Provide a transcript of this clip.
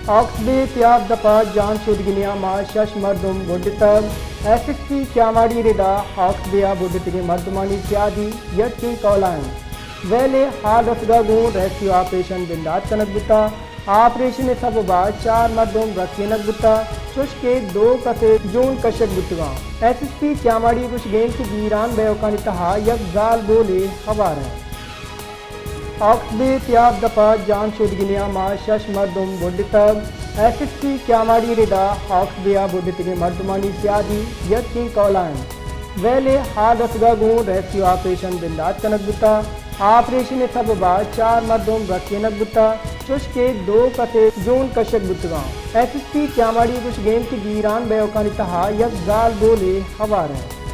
ऑक्सबे त्याब दपा जान शुदगिनिया मा शश मर्दुम बुड्डतब एसएसपी क्यामाड़ी रिदा ऑक्सबिया बुड्डतिगे मर्दमानी सियादी यटकी कौलाएं वेले हाल रसगा गुण रेस्क्यू ऑपरेशन बिंदात कनक बुता ऑपरेशन सबबा 4 मर्दुम रखीनक बुता चुश के 2 कसे जून कशक बुतवा एसएसपी क्यामाड़ी कुछ गेम की वीरान बेवकानी तहा यक जाल बोले हवार है ऑक्सबे त्याब दपा जान शुदगिनिया मा शश मर्दुम बुड्डतब एसएसपी क्यामाड़ी रिदा ऑक्सबिया बुड्डतिगे मर्दमानी सियादी यटकी कौलाएं वेले हाल रसगा गुण रेस्क्यू ऑपरेशन बिंदात कनक बुता ऑपरेशन सबबा 4 मर्दुम रखीनक बुता चुश के 2 कसे जून कशक बुतवा एसएसपी क्यामाड़ी कुछ गेम की वीरान बेवकानी तहा यक जाल बोले हवार है।